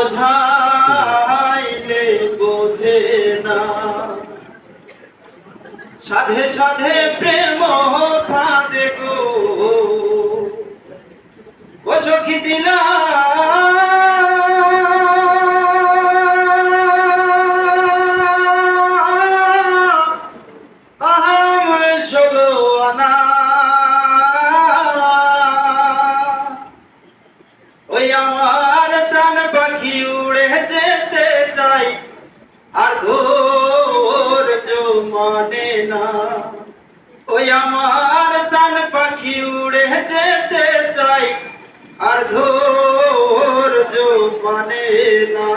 বোঝাইলে বোঝে না, সাধে সাধে প্রেম ফাঁদে গো ও সখী দিলা ওই আমার প্রাণ পাখি উড়ে যেতে চাই আর ধৈর্য মানে না। ওই আমার প্রাণ পাখি উড়ে যেতে চাই আর ধৈর্য মানে না।